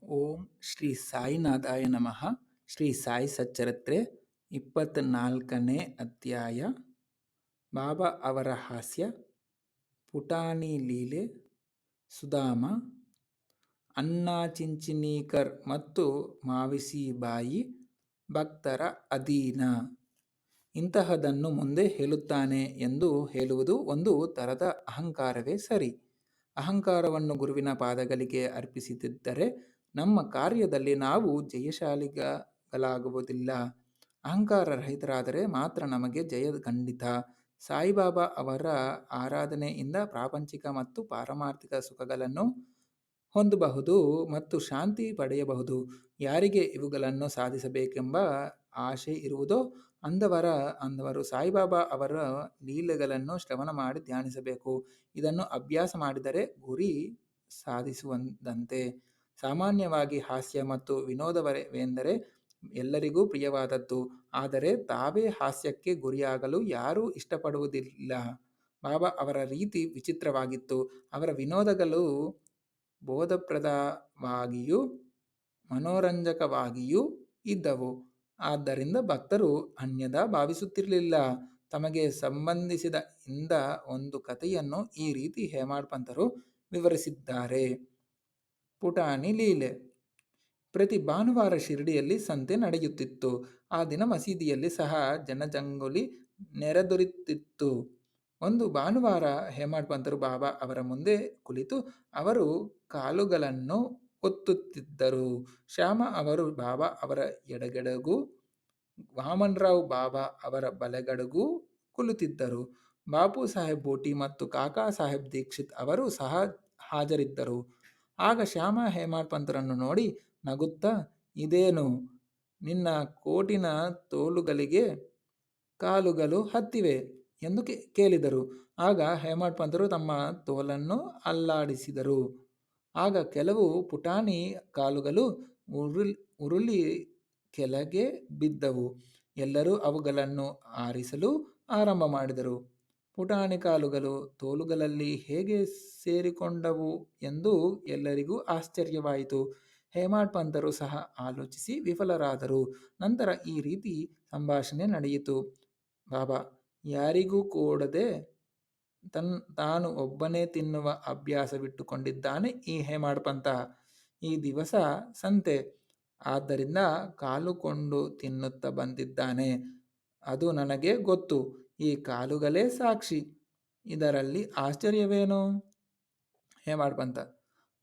ಓಂ ಶ್ರೀ ಸಾಯಿನಾಥಾಯ ನಮಃ. ಶ್ರೀ ಸಾಯಿ ಸಚ್ಚರಿತ್ರೆ 24ನೇ ಅಧ್ಯಾಯ. ಬಾಬಾ ಅವರ ಹಾಸ್ಯ. ಪುಟಾಣಿ ಲೀಲೆ. ಸುಧಾಮ, ಅನ್ನಾ ಚಿಂಚಿನೀಕರ್ ಮತ್ತು ಮಾವಿಸಿ ಬಾಯಿ ಭಕ್ತರ ಅಧೀನ. ಇಂತಹದನ್ನು ಮುಂದೆ ಹೇಳುತ್ತಾನೆ ಎಂದು ಹೇಳುವುದು ಒಂದು ತರದ ಅಹಂಕಾರವೇ ಸರಿ. ಅಹಂಕಾರವನ್ನು ಗುರುವಿನ ಪಾದಗಳಿಗೆ ಅರ್ಪಿಸದಿದ್ದರೆ ನಮ್ಮ ಕಾರ್ಯದಲ್ಲಿ ನಾವು ಜಯಶಾಲಿಗಳಾಗುವುದಿಲ್ಲ. ಅಹಂಕಾರ ರಹಿತರಾದರೆ ಮಾತ್ರ ನಮಗೆ ಜಯ ಖಂಡಿತ. ಸಾಯಿಬಾಬಾ ಅವರ ಆರಾಧನೆಯಿಂದ ಪ್ರಾಪಂಚಿಕ ಮತ್ತು ಪಾರಮಾರ್ಥಿಕ ಸುಖಗಳನ್ನು ಹೊಂದಬಹುದು ಮತ್ತು ಶಾಂತಿ ಪಡೆಯಬಹುದು. ಯಾರಿಗೆ ಇವುಗಳನ್ನು ಸಾಧಿಸಬೇಕೆಂಬ ಆಶೆ ಇರುವುದೋ ಅಂದವರು ಸಾಯಿಬಾಬಾ ಅವರ ಲೀಲೆಗಳನ್ನು ಶ್ರವಣ ಮಾಡಿ ಧ್ಯಾನಿಸಬೇಕು. ಇದನ್ನು ಅಭ್ಯಾಸ ಮಾಡಿದರೆ ಗುರಿ ಸಾಧಿಸುವಂತೆ. ಸಾಮಾನ್ಯವಾಗಿ ಹಾಸ್ಯ ಮತ್ತು ವಿನೋದವೆಂದರೆ ಎಲ್ಲರಿಗೂ ಪ್ರಿಯವಾದದ್ದು. ಆದರೆ ತಾವೇ ಹಾಸ್ಯಕ್ಕೆ ಗುರಿಯಾಗಲು ಯಾರೂ ಇಷ್ಟಪಡುವುದಿಲ್ಲ. ಬಾಬಾ ಅವರ ರೀತಿ ವಿಚಿತ್ರವಾಗಿತ್ತು. ಅವರ ವಿನೋದಗಳು ಬೋಧಪ್ರದವಾಗಿಯೂ ಮನೋರಂಜಕವಾಗಿಯೂ ಇದ್ದವು. ಆದ್ದರಿಂದ ಭಕ್ತರು ಅನ್ಯದಾ ಭಾವಿಸುತ್ತಿರಲಿಲ್ಲ. ತಮಗೆ ಸಂಬಂಧಿಸಿದ ಇಂದ ಒಂದು ಕಥೆಯನ್ನು ಈ ರೀತಿ ಹೇಮಾಡ್ ಪಂತರು ವಿವರಿಸಿದ್ದಾರೆ. ಪುಟಾಣಿ ಲೀಲೆ. ಪ್ರತಿ ಭಾನುವಾರ ಶಿರಡಿಯಲ್ಲಿ ಸಂತೆ ನಡೆಯುತ್ತಿತ್ತು. ಆ ದಿನ ಮಸೀದಿಯಲ್ಲಿ ಸಹ ಜನಜಂಗುಳಿ ನೆರೆದಿರುತ್ತಿತ್ತು. ಒಂದು ಭಾನುವಾರ ಹೇಮಾಡ್ ಪಂತರು ಬಾಬಾ ಅವರ ಮುಂದೆ ಕುಳಿತು ಅವರು ಕಾಲುಗಳನ್ನು ಒತ್ತುತ್ತಿದ್ದರು. ಶ್ಯಾಮ ಅವರು ಬಾಬಾ ಅವರ ಎಡಗಡೆಗೂ ವಾಮನರಾವ್ ಬಾಬಾ ಅವರ ಬಲಗಡೆಗೂ ಕುಳಿತಿದ್ದರು. ಬಾಪು ಸಾಹೇಬ್ ಬೋಟಿ ಮತ್ತು ಕಾಕಾ ಸಾಹೇಬ್ ದೀಕ್ಷಿತ್ ಅವರು ಸಹ ಹಾಜರಿದ್ದರು. ಆಗ ಶ್ಯಾಮ ಹೇಮಾಡ್ ಪಂತರನ್ನು ನೋಡಿ ನಗುತ್ತಾ, "ಇದೇನು, ನಿನ್ನ ಕೋಟಿನ ತೋಳುಗಳಿಗೆ ಕಾಲುಗಳು ಹತ್ತಿವೆ" ಎಂದು ಕೇಳಿದರು. ಆಗ ಹೇಮಾಡ್ ಪಂತರು ತಮ್ಮ ತೋಳನ್ನು ಅಲ್ಲಾಡಿಸಿದರು. ಆಗ ಕೆಲವು ಪುಟಾಣಿ ಕಾಲುಗಳು ಉರುಳಿ ಕೆಳಗೆ ಬಿದ್ದವು. ಎಲ್ಲರೂ ಅವುಗಳನ್ನು ಆರಿಸಲು ಆರಂಭ ಮಾಡಿದರು. ಪುಟಾಣಿ ಕಾಲುಗಳು ತೋಳುಗಳಲ್ಲಿ ಹೇಗೆ ಸೇರಿಕೊಂಡವು ಎಂದು ಎಲ್ಲರಿಗೂ ಆಶ್ಚರ್ಯವಾಯಿತು. ಹೇಮಾಡ್ ಪಂತರು ಸಹ ಆಲೋಚಿಸಿ ವಿಫಲರಾದರು. ನಂತರ ಈ ರೀತಿ ಸಂಭಾಷಣೆ ನಡೆಯಿತು. ಬಾಬಾ, ಯಾರಿಗೂ ಕೊಡದೆ ತಾನು ಒಬ್ಬನೇ ತಿನ್ನುವ ಅಭ್ಯಾಸವಿಟ್ಟುಕೊಂಡಿದ್ದಾನೆ ಈ ಹೇಮಾಡ್ ಪಂತ. ಈ ದಿವಸ ಸಂತೆ, ಆದ್ದರಿಂದ ಕಾಲುಕೊಂಡು ತಿನ್ನುತ್ತಾ ಬಂದಿದ್ದಾನೆ. ಅದು ನನಗೆ ಗೊತ್ತು. ಈ ಕಾಲುಗಳೇ ಸಾಕ್ಷಿ. ಇದರಲ್ಲಿ ಆಶ್ಚರ್ಯವೇನು? ಹೇಮಾಡ್ ಪಂತ: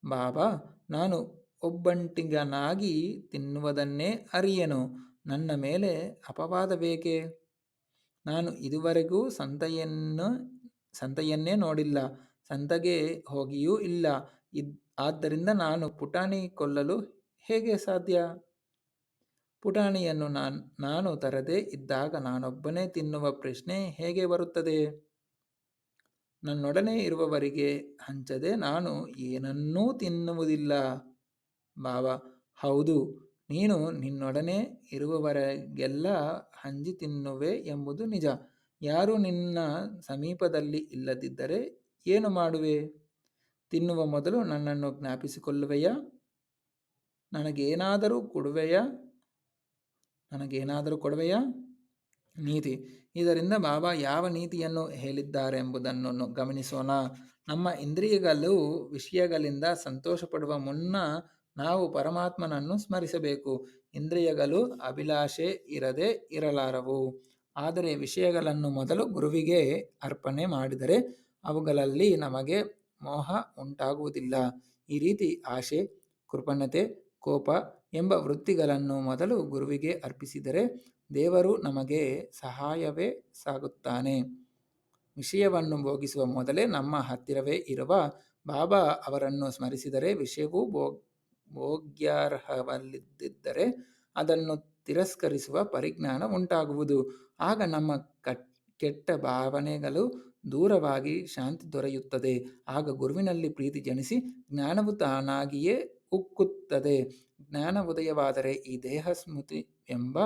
ಬಾಬಾ, ನಾನು ಒಬ್ಬಂಟಿಗನಾಗಿ ತಿನ್ನುವುದನ್ನೇ ಅರಿಯೆನು. ನನ್ನ ಮೇಲೆ ಅಪವಾದವೇಕೆ? ನಾನು ಇದುವರೆಗೂ ಸಂತೆಯನ್ನೇ ನೋಡಿಲ್ಲ, ಸಂತೆಗೆ ಹೋಗಿಯೂ ಇಲ್ಲ. ಆದ್ದರಿಂದ ನಾನು ಪುಟಾಣಿ ಕೊಲ್ಲಲು ಹೇಗೆ ಸಾಧ್ಯ? ಪುಟಾಣಿಯನ್ನು ನಾನು ತರದೇ ಇದ್ದಾಗ ನಾನೊಬ್ಬನೇ ತಿನ್ನುವ ಪ್ರಶ್ನೆ ಹೇಗೆ ಬರುತ್ತದೆ? ನನ್ನೊಡನೆ ಇರುವವರಿಗೆ ಹಂಚದೆ ನಾನು ಏನನ್ನೂ ತಿನ್ನುವುದಿಲ್ಲ. ಬಾಬಾ: ಹೌದು, ನೀನು ನಿನ್ನೊಡನೆ ಇರುವವರಿಗೆಲ್ಲ ಹಂಚಿ ತಿನ್ನುವೆ ಎಂಬುದು ನಿಜ. ಯಾರೂ ನಿನ್ನ ಸಮೀಪದಲ್ಲಿ ಇಲ್ಲದಿದ್ದರೆ ಏನು ಮಾಡುವೆ? ತಿನ್ನುವ ಮೊದಲು ನನ್ನನ್ನು ಜ್ಞಾಪಿಸಿಕೊಳ್ಳುವೆಯಾ? ನನಗೇನಾದರೂ ಕೊಡುವೆಯಾ? ನೀತಿ. ಇದರಿಂದ ಬಾಬಾ ಯಾವ ನೀತಿಯನ್ನು ಹೇಳಿದ್ದಾರೆಂಬುದನ್ನು ಗಮನಿಸೋಣ. ನಮ್ಮ ಇಂದ್ರಿಯಗಳು ವಿಷಯಗಳಿಂದ ಸಂತೋಷಪಡುವ ಮುನ್ನ ನಾವು ಪರಮಾತ್ಮನನ್ನು ಸ್ಮರಿಸಬೇಕು. ಇಂದ್ರಿಯಗಳು ಅಭಿಲಾಷೆ ಇರದೆ ಇರಲಾರವು. ಆದರೆ ವಿಷಯಗಳನ್ನು ಮೊದಲು ಗುರುವಿಗೆ ಅರ್ಪಣೆ ಮಾಡಿದರೆ ಅವುಗಳಲ್ಲಿ ನಮಗೆ ಮೋಹ ಉಂಟಾಗುವುದಿಲ್ಲ. ಈ ರೀತಿ ಆಶೆ, ಕೃಪಣತೆ, ಕೋಪ ಎಂಬ ವೃತ್ತಿಗಳನ್ನು ಮೊದಲು ಗುರುವಿಗೆ ಅರ್ಪಿಸಿದರೆ ದೇವರು ನಮಗೆ ಸಹಾಯವೇ ಸಾಗುತ್ತಾನೆ. ವಿಷಯವನ್ನು ಭೋಗಿಸುವ ಮೊದಲೇ ನಮ್ಮ ಹತ್ತಿರವೇ ಇರುವ ಬಾಬಾ ಅವರನ್ನು ಸ್ಮರಿಸಿದರೆ ವಿಷಯವೂ ಭೋಗ್ಯಾರ್ಹವಲ್ಲದಿದ್ದರೆ ಅದನ್ನು ತಿರಸ್ಕರಿಸುವ ಪರಿಜ್ಞಾನ ಉಂಟಾಗುವುದು. ಆಗ ನಮ್ಮ ಕೆಟ್ಟ ಭಾವನೆಗಳು ದೂರವಾಗಿ ಶಾಂತಿ ದೊರೆಯುತ್ತದೆ. ಆಗ ಗುರುವಿನಲ್ಲಿ ಪ್ರೀತಿ ಜನಿಸಿ ಜ್ಞಾನವು ತಾನಾಗಿಯೇ ಉಕ್ಕುತ್ತದೆ. ಜ್ಞಾನ ಉದಯವಾದರೆ ಈ ದೇಹ ಸ್ಮೃತಿ ಎಂಬ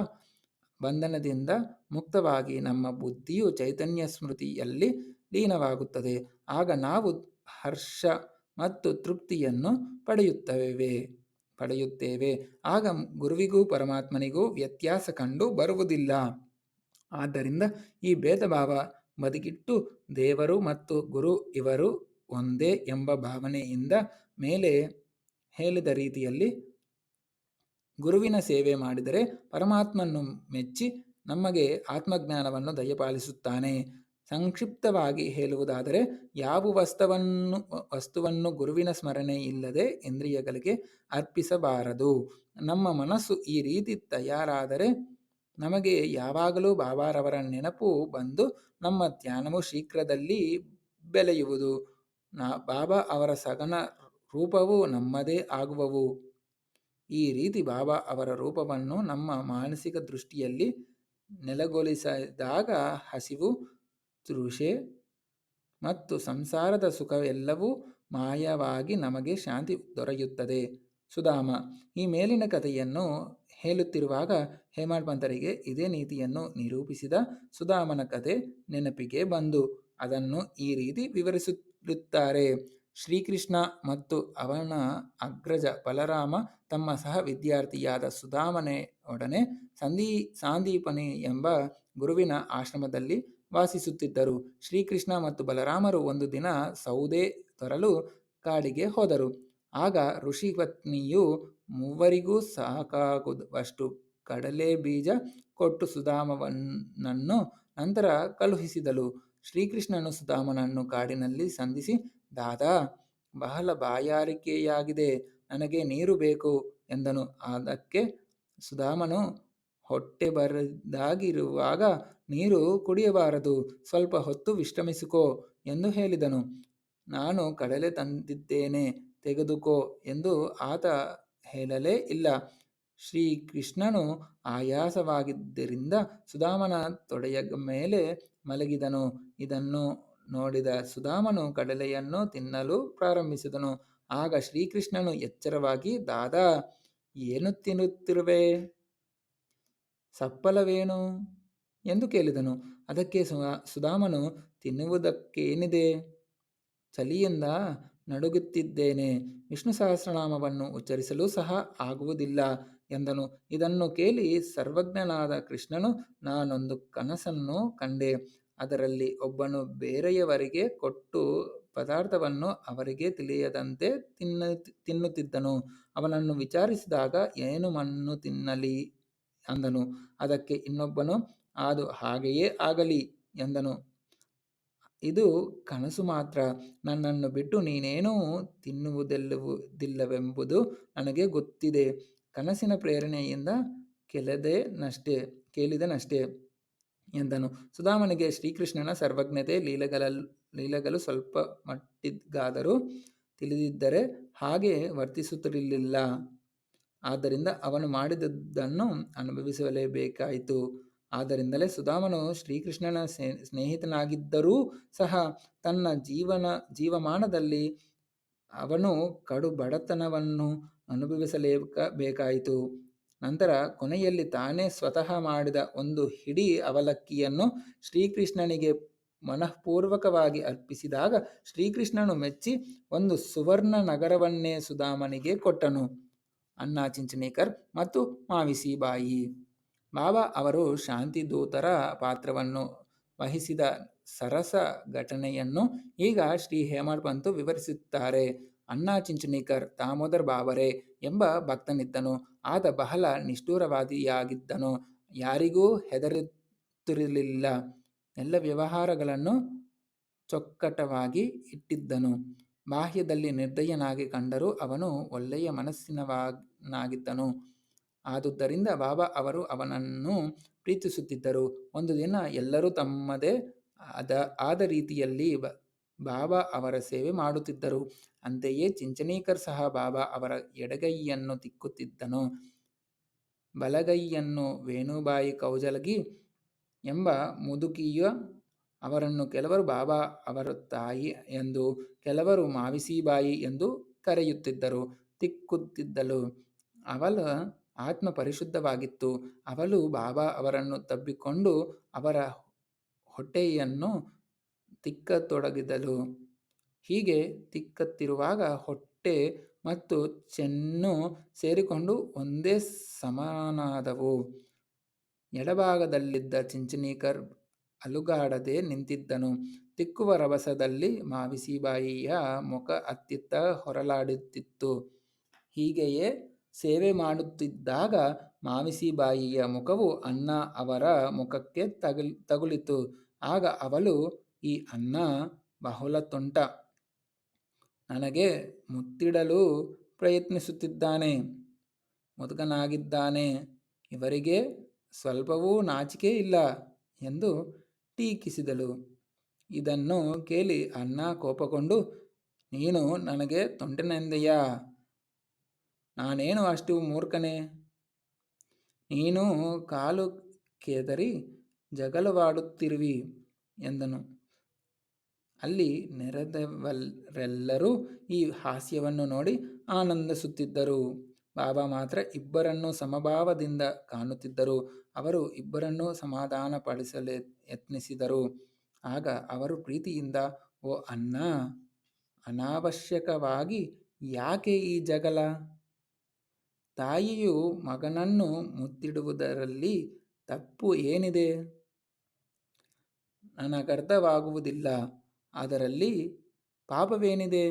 ಬಂಧನದಿಂದ ಮುಕ್ತವಾಗಿ ನಮ್ಮ ಬುದ್ಧಿಯು ಚೈತನ್ಯ ಸ್ಮೃತಿಯಲ್ಲಿ ಲೀನವಾಗುತ್ತದೆ. ಆಗ ನಾವು ಹರ್ಷ ಮತ್ತು ತೃಪ್ತಿಯನ್ನು ಪಡೆಯುತ್ತೇವೆ. ಆಗ ಗುರುವಿಗೂ ಪರಮಾತ್ಮನಿಗೂ ವ್ಯತ್ಯಾಸ ಕಂಡು ಬರುವುದಿಲ್ಲ. ಆದ್ದರಿಂದ ಈ ಭೇದ ಭಾವ ಬದಿಗಿಟ್ಟು ದೇವರು ಮತ್ತು ಗುರು ಇವರು ಒಂದೇ ಎಂಬ ಭಾವನೆಯಿಂದ ಮೇಲೆ ಹೇಳಿದ ರೀತಿಯಲ್ಲಿ ಗುರುವಿನ ಸೇವೆ ಮಾಡಿದರೆ ಪರಮಾತ್ಮನು ಮೆಚ್ಚಿ ನಮಗೆ ಆತ್ಮಜ್ಞಾನವನ್ನು ದಯಪಾಲಿಸುತ್ತಾನೆ. ಸಂಕ್ಷಿಪ್ತವಾಗಿ ಹೇಳುವುದಾದರೆ ಯಾವ ವಸ್ತುವನ್ನು ಗುರುವಿನ ಸ್ಮರಣೆ ಇಲ್ಲದೆ ಇಂದ್ರಿಯಗಳಿಗೆ ಅರ್ಪಿಸಬಾರದು. ನಮ್ಮ ಮನಸ್ಸು ಈ ರೀತಿ ತಯಾರಾದರೆ ನಮಗೆ ಯಾವಾಗಲೂ ಬಾಬಾರವರ ನೆನಪು ಬಂದು ನಮ್ಮ ಧ್ಯಾನವು ಶೀಘ್ರದಲ್ಲಿ ಬೆಳೆಯುವುದು. ಬಾಬಾ ಅವರ ಸಗಣ ರೂಪವು ನಮ್ಮದೇ ಆಗುವವು. ಈ ರೀತಿ ಬಾಬಾ ಅವರ ರೂಪವನ್ನು ನಮ್ಮ ಮಾನಸಿಕ ದೃಷ್ಟಿಯಲ್ಲಿ ನೆಲೆಗೊಳಿಸಿದಾಗ ಹಸಿವು, ತೃಷೆ ಮತ್ತು ಸಂಸಾರದ ಸುಖವೆಲ್ಲವೂ ಮಾಯವಾಗಿ ನಮಗೆ ಶಾಂತಿ ದೊರೆಯುತ್ತದೆ. ಸುಧಾಮ ಈ ಮೇಲಿನ ಕಥೆಯನ್ನು ಹೇಳುತ್ತಿರುವಾಗ ಹೇಮಂತ್ ಪಂತರಿಗೆ ಇದೇ ನೀತಿಯನ್ನು ನಿರೂಪಿಸಿದ ಸುಧಾಮನ ಕಥೆ ನೆನಪಿಗೆ ಬಂದು ಅದನ್ನು ಈ ರೀತಿ ವಿವರಿಸುತ್ತಾರೆ. ಶ್ರೀಕೃಷ್ಣ ಮತ್ತು ಅವನ ಅಗ್ರಜ ಬಲರಾಮ ತಮ್ಮ ಸಹ ವಿದ್ಯಾರ್ಥಿಯಾದ ಸುಧಾಮನೆಯೊಡನೆ ಸಾಂದೀಪನಿ ಎಂಬ ಗುರುವಿನ ಆಶ್ರಮದಲ್ಲಿ ವಾಸಿಸುತ್ತಿದ್ದರು. ಶ್ರೀಕೃಷ್ಣ ಮತ್ತು ಬಲರಾಮರು ಒಂದು ದಿನ ಸೌದೆ ತರಲು ಕಾಡಿಗೆ ಹೋದರು. ಆಗ ಋಷಿಪತ್ನಿಯು ಮೂವರಿಗೂ ಸಾಕಾಗುವಷ್ಟು ಕಡಲೆ ಬೀಜ ಕೊಟ್ಟು ಸುಧಾಮನನ್ನು ನಂತರ ಕಳುಹಿಸಿದಳು. ಶ್ರೀಕೃಷ್ಣನು ಸುಧಾಮನನ್ನು ಕಾಡಿನಲ್ಲಿ ಸಂಧಿಸಿ, ದಾದಾ, ಬಹಳ ಬಾಯಾರಿಕೆಯಾಗಿದೆ, ನನಗೆ ನೀರು ಬೇಕು ಎಂದನು. ಅದಕ್ಕೆ ಸುಧಾಮನು, ಹೊಟ್ಟೆ ಬರಿದಾಗಿರುವಾಗ ನೀರು ಕುಡಿಯಬಾರದು, ಸ್ವಲ್ಪ ಹೊತ್ತು ವಿಶ್ರಮಿಸಿಕೋ ಎಂದು ಹೇಳಿದನು. ನಾನು ಕಡಲೆ ತಂದಿದ್ದೇನೆ, ತೆಗೆದುಕೋ ಎಂದು ಆತ ಹೇಳಲೇ ಇಲ್ಲ. ಶ್ರೀಕೃಷ್ಣನು ಆಯಾಸವಾಗಿದ್ದರಿಂದ ಸುಧಾಮನ ತೊಡೆಯ ಮೇಲೆ ಮಲಗಿದನು. ಇದನ್ನು ನೋಡಿದ ಸುಧಾಮನು ಕಡಲೆಯನ್ನು ತಿನ್ನಲು ಪ್ರಾರಂಭಿಸಿದನು. ಆಗ ಶ್ರೀಕೃಷ್ಣನು ಎಚ್ಚರವಾಗಿ, ದಾದಾ, ಏನು ತಿನ್ನುತ್ತಿರುವೆ, ಸಪ್ಪಳವೇನು ಎಂದು ಕೇಳಿದನು. ಅದಕ್ಕೆ ಸುಧಾಮನು, ತಿನ್ನುವುದಕ್ಕೇನಿದೆ, ಚಳಿಯಿಂದ ನಡುಗುತ್ತಿದ್ದೇನೆ, ವಿಷ್ಣು ಸಹಸ್ರನಾಮವನ್ನು ಉಚ್ಚರಿಸಲು ಸಹ ಆಗುವುದಿಲ್ಲ ಎಂದನು. ಇದನ್ನು ಕೇಳಿ ಸರ್ವಜ್ಞನಾದ ಕೃಷ್ಣನು, ನಾನೊಂದು ಕನಸನ್ನು ಕಂಡೆ. ಅದರಲ್ಲಿ ಒಬ್ಬನು ಬೇರೆಯವರಿಗೆ ಕೊಟ್ಟು ಪದಾರ್ಥವನ್ನು ಅವರಿಗೆ ತಿಳಿಯದಂತೆ ತಿನ್ನುತ್ತಿದ್ದನು. ಅವನನ್ನು ವಿಚಾರಿಸಿದಾಗ, ಏನು ಮಣ್ಣು ತಿನ್ನಲಿ ಅಂದನು. ಅದಕ್ಕೆ ಇನ್ನೊಬ್ಬನು, ಅದು ಹಾಗೆಯೇ ಆಗಲಿ ಎಂದನು. ಇದು ಕನಸು ಮಾತ್ರ, ನನ್ನನ್ನು ಬಿಟ್ಟು ನೀನೇನೂ ತಿನ್ನುವುದಿಲ್ಲವೆಂಬುದು ನನಗೆ ಗೊತ್ತಿದೆ. ಕನಸಿನ ಪ್ರೇರಣೆಯಿಂದ ಕೇಳಿದನಷ್ಟೇ ಎಂದನು. ಸುಧಾಮನಿಗೆ ಶ್ರೀಕೃಷ್ಣನ ಸರ್ವಜ್ಞತೆ ಲೀಲೆಗಳು ಸ್ವಲ್ಪ ಮಟ್ಟಿಗಾದರೂ ತಿಳಿದಿದ್ದರೆ ಹಾಗೆ ವರ್ತಿಸುತ್ತಿರಲಿಲ್ಲ. ಆದ್ದರಿಂದ ಅವನು ಮಾಡಿದುದನ್ನು ಅನುಭವಿಸಲೇಬೇಕಾಯಿತು. ಆದ್ದರಿಂದಲೇ ಸುಧಾಮನು ಶ್ರೀಕೃಷ್ಣನ ಸ್ನೇಹಿತನಾಗಿದ್ದರೂ ಸಹ ತನ್ನ ಜೀವಮಾನದಲ್ಲಿ ಅವನು ಕಡು ಬಡತನವನ್ನು ಅನುಭವಿಸಲೇಬೇಕಾಯಿತು. ನಂತರ ಕೊನೆಯಲ್ಲಿ ತಾನೇ ಸ್ವತಃ ಮಾಡಿದ ಒಂದು ಹಿಡಿ ಅವಲಕ್ಕಿಯನ್ನು ಶ್ರೀಕೃಷ್ಣನಿಗೆ ಮನಃಪೂರ್ವಕವಾಗಿ ಅರ್ಪಿಸಿದಾಗ ಶ್ರೀಕೃಷ್ಣನು ಮೆಚ್ಚಿ ಒಂದು ಸುವರ್ಣ ನಗರವನ್ನೇ ಸುಧಾಮನಿಗೆ ಕೊಟ್ಟನು. ಅಣ್ಣಾ ಚಿಂಚನೇಕರ್ ಮತ್ತು ಮಾವಿಸಿ ಬಾಯಿ. ಬಾಬಾ ಅವರು ಶಾಂತಿದೂತರ ಪಾತ್ರವನ್ನು ವಹಿಸಿದ ಸರಸ ಘಟನೆಯನ್ನು ಈಗ ಶ್ರೀ ಹೇಮಂತ್ ಪಂತ್ ವಿವರಿಸುತ್ತಾರೆ. ಅಣ್ಣಾ ಚಿಂಚನೇಕರ್ ದಾಮೋದರ್ ಬಾಬರೆ ಎಂಬ ಭಕ್ತನಿದ್ದನು. ಆತ ಬಹಳ ನಿಷ್ಠುರವಾದಿಯಾಗಿದ್ದನು. ಯಾರಿಗೂ ಹೆದರುತ್ತಿರಲಿಲ್ಲ. ಎಲ್ಲ ವ್ಯವಹಾರಗಳನ್ನು ಚೊಕ್ಕಟವಾಗಿ ಇಟ್ಟಿದ್ದನು. ಬಾಹ್ಯದಲ್ಲಿ ನಿರ್ದಯನಾಗಿ ಕಂಡರೂ ಅವನು ಒಳ್ಳೆಯ ಮನಸ್ಸಿನವನಾಗಿದ್ದನು. ಆದುದರಿಂದ ಬಾಬಾ ಅವರು ಅವನನ್ನು ಪ್ರೀತಿಸುತ್ತಿದ್ದರು. ಒಂದು ದಿನ ಎಲ್ಲರೂ ತಮ್ಮದೇ ಆದ ರೀತಿಯಲ್ಲಿ ಬಾಬಾ ಅವರ ಸೇವೆ ಮಾಡುತ್ತಿದ್ದರು. ಅಂತೆಯೇ ಚಿಂಚನೇಕರ್ ಸಹ ಬಾಬಾ ಅವರ ಎಡಗೈಯನ್ನು ತಿಕ್ಕುತ್ತಿದ್ದನು. ಬಲಗೈಯನ್ನು ವೇಣುಬಾಯಿ ಕೌಜಲಗಿ ಎಂಬ ಮುದುಕಿಯು ಅವರನ್ನು ಕೆಲವರು ಬಾಬಾ ಅವರ ತಾಯಿ ಎಂದು, ಕೆಲವರು ಮಾವಿಸಿಬಾಯಿ ಎಂದು ಕರೆಯುತ್ತಿದ್ದರು. ತಿಕ್ಕುತ್ತಿದ್ದಳು. ಅವಳ ಆತ್ಮ ಪರಿಶುದ್ಧವಾಗಿತ್ತು. ಅವಳು ಬಾಬಾ ಅವರನ್ನು ತಬ್ಬಿಕೊಂಡು ಅವರ ಹೊಟ್ಟೆಯನ್ನು ತಿಕ್ಕತೊಡಗಿದಳು. ಹೀಗೆ ತಿಕ್ಕುತ್ತಿರುವಾಗ ಹೊಟ್ಟೆ ಮತ್ತು ಚೆನ್ನು ಸೇರಿಕೊಂಡು ಒಂದೇ ಸಮನಾದವು. ಎಡಭಾಗದಲ್ಲಿದ್ದ ಚಿಂಚನೀಕರ್ ಅಲುಗಾಡದೆ ನಿಂತಿದ್ದನು. ತಿಕ್ಕುವ ರಭಸದಲ್ಲಿ ಮಾವಿಸಿಬಾಯಿಯ ಮುಖ ಅತ್ತಿತ್ತ ಹೊರಳಾಡುತ್ತಿತ್ತು. ಹೀಗೆಯೇ ಸೇವೆ ಮಾಡುತ್ತಿದ್ದಾಗ ಮಾವಿಸಿಬಾಯಿಯ ಮುಖವು ಅಣ್ಣ ಅವರ ಮುಖಕ್ಕೆ ತಗುಲಿತು. ಆಗ ಅವಳು, ಈ ಅಣ್ಣ ಬಹುಳ ತುಂಟ, ನನಗೆ ಮುತ್ತಿಡಲು ಪ್ರಯತ್ನಿಸುತ್ತಿದ್ದಾನೆ, ಮುದುಕನಾಗಿದ್ದಾನೆ, ಇವರಿಗೆ ಸ್ವಲ್ಪವೂ ನಾಚಿಕೆ ಇಲ್ಲ ಎಂದು ಟೀಕಿಸಿದಳು. ಇದನ್ನು ಕೇಳಿ ಅಣ್ಣ ಕೋಪಗೊಂಡು, ನೀನು ನನಗೆ ತುಂಟನೆಂದೆಯಾ? ನಾನೇನು ಅಷ್ಟು ಮೂರ್ಖನೇ? ನೀನು ಕಾಲು ಕೆದರಿ ಜಗಳವಾಡುತ್ತಿರುವಿ ಎಂದನು. ಅಲ್ಲಿ ನೆರೆದವರೆಲ್ಲರೂ ಈ ಹಾಸ್ಯವನ್ನು ನೋಡಿ ಆನಂದಿಸುತ್ತಿದ್ದರು. ಬಾಬಾ ಮಾತ್ರ ಇಬ್ಬರನ್ನೂ ಸಮಭಾವದಿಂದ ಕಾಣುತ್ತಿದ್ದರು. ಅವರು ಇಬ್ಬರನ್ನೂ ಸಮಾಧಾನಪಡಿಸಲು ಯತ್ನಿಸಿದರು. ಆಗ ಅವರು ಪ್ರೀತಿಯಿಂದ, ಓ ಅಣ್ಣ, ಅನಾವಶ್ಯಕವಾಗಿ ಯಾಕೆ ಈ ಜಗಳ? ತಾಯಿಯು ಮಗನನ್ನು ಮುತ್ತಿಡುವುದರಲ್ಲಿ ತಪ್ಪು ಏನಿದೆ? ನನಗರ್ಥವಾಗುವುದಿಲ್ಲ, ಅದರಲ್ಲಿ ಪಾಪವೇನಿದೆ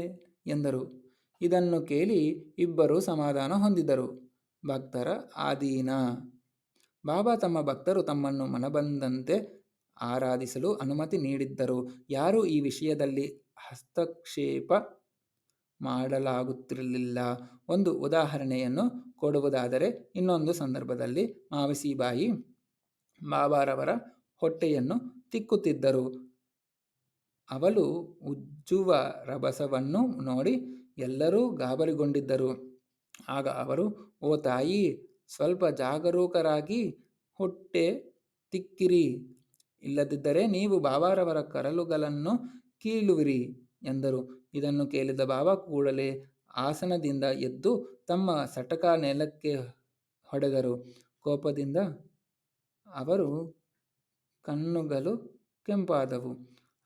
ಎಂದರು. ಇದನ್ನು ಕೇಳಿ ಇಬ್ಬರೂ ಸಮಾಧಾನ ಹೊಂದಿದರು. ಭಕ್ತರ ಆದೀನ. ಬಾಬಾ ತಮ್ಮ ಭಕ್ತರು ತಮ್ಮನ್ನು ಮನಬಂದಂತೆ ಆರಾಧಿಸಲು ಅನುಮತಿ ನೀಡಿದ್ದರು. ಯಾರೂ ಈ ವಿಷಯದಲ್ಲಿ ಹಸ್ತಕ್ಷೇಪ ಮಾಡಲಾಗುತ್ತಿರಲಿಲ್ಲ. ಒಂದು ಉದಾಹರಣೆಯನ್ನು ಕೊಡುವುದಾದರೆ, ಇನ್ನೊಂದು ಸಂದರ್ಭದಲ್ಲಿ ಮಾವಿಸಿಬಾಯಿ ಬಾಬಾರವರ ಹೊಟ್ಟೆಯನ್ನು ತಿಕ್ಕುತ್ತಿದ್ದರು. ಅವಳು ಉಜ್ಜುವ ರಭಸವನ್ನು ನೋಡಿ ಎಲ್ಲರೂ ಗಾಬರಿಗೊಂಡಿದ್ದರು. ಆಗ ಅವರು, ಓ ತಾಯಿ, ಸ್ವಲ್ಪ ಜಾಗರೂಕರಾಗಿ ಹೊಟ್ಟೆ ತಿಕ್ಕಿರಿ, ಇಲ್ಲದಿದ್ದರೆ ನೀವು ಬಾಬಾರವರ ಕರಳುಗಳನ್ನು ಕೀಳುವಿರಿ ಎಂದರು. ಇದನ್ನು ಕೇಳಿದ ಬಾಬಾ ಕೂಡಲೇ ಆಸನದಿಂದ ಎದ್ದು ತಮ್ಮ ಸಟಕ ನೆಲಕ್ಕೆ ಹೊಡೆದರು. ಕೋಪದಿಂದ ಅವರು ಕಣ್ಣುಗಳು ಕೆಂಪಾದವು.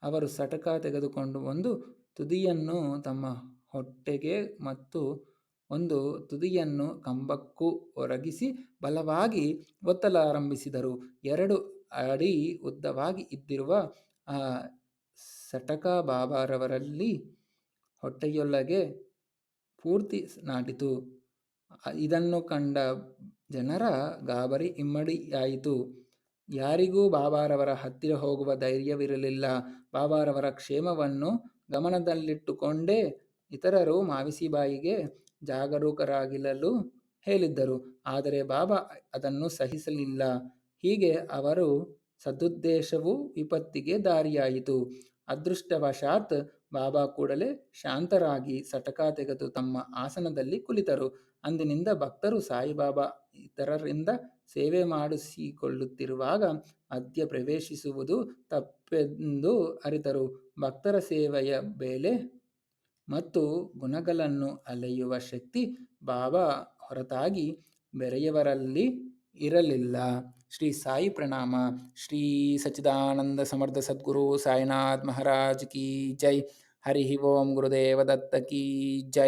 ಅವರು ಸಟಕ ತೆಗೆದುಕೊಂಡು ಒಂದು ತುದಿಯನ್ನು ತಮ್ಮ ಹೊಟ್ಟೆಗೆ ಮತ್ತು ಒಂದು ತುದಿಯನ್ನು ಕಂಬಕ್ಕೂ ಒರಗಿಸಿ ಬಲವಾಗಿ ಒತ್ತಲಾರಂಭಿಸಿದರು. 2 ಅಡಿ ಉದ್ದವಾಗಿ ಇದ್ದಿರುವ ಆ ಸಟಕ ಬಾಬಾರವರಲ್ಲಿ ಹೊಟ್ಟೆಯೊಳಗೆ ಪೂರ್ತಿ ನಾಟಿತು. ಇದನ್ನು ಕಂಡ ಜನರ ಗಾಬರಿ ಇಮ್ಮಡಿಯಾಯಿತು. ಯಾರಿಗೂ ಬಾಬಾರವರ ಹತ್ತಿರ ಹೋಗುವ ಧೈರ್ಯವಿರಲಿಲ್ಲ. ಬಾಬಾರವರ ಕ್ಷೇಮವನ್ನು ಗಮನದಲ್ಲಿಟ್ಟುಕೊಂಡೇ ಇತರರು ಮಾವಿಸಿಬಾಯಿಗೆ ಜಾಗರೂಕರಾಗಿರಲು ಹೇಳಿದ್ದರು. ಆದರೆ ಬಾಬಾ ಅದನ್ನು ಸಹಿಸಲಿಲ್ಲ. ಹೀಗೆ ಅವರ ಸದುದ್ದೇಶವು ವಿಪತ್ತಿಗೆ ದಾರಿಯಾಯಿತು. ಅದೃಷ್ಟವಶಾತ್ ಬಾಬಾ ಕೂಡಲೇ ಶಾಂತರಾಗಿ ಸಟಕ ತೆಗೆದು ತಮ್ಮ ಆಸನದಲ್ಲಿ ಕುಳಿತರು. ಅಂದಿನಿಂದ ಭಕ್ತರು ಸಾಯಿಬಾಬಾ ಇತರರಿಂದ ಸೇವೆ ಮಾಡಿಸಿಕೊಳ್ಳುತ್ತಿರುವಾಗ ಮಧ್ಯ ಪ್ರವೇಶಿಸುವುದು ತಪ್ಪೆಂದು ಅರಿತರು. ಭಕ್ತರ ಸೇವೆಯ ಬೆಲೆ ಮತ್ತು ಗುಣಗಳನ್ನು ಅಳೆಯುವ ಶಕ್ತಿ ಬಾಬಾ ಹೊರತಾಗಿ ಬೇರೆಯವರಲ್ಲಿ ಇರಲಿಲ್ಲ. ಶ್ರೀ ಸಾಯಿ ಪ್ರಣಾಮ. ಶ್ರೀ ಸಚ್ಚಿದಾನಂದ ಸಮರ್ಥ ಸದ್ಗುರು ಸಾಯಿನಾಥ್ ಮಹಾರಾಜ್ ಕಿ ಜೈ. ಹರಿ ಓಂ. ಗುರುದೇವ ದತ್ತ ಕಿ ಜೈ.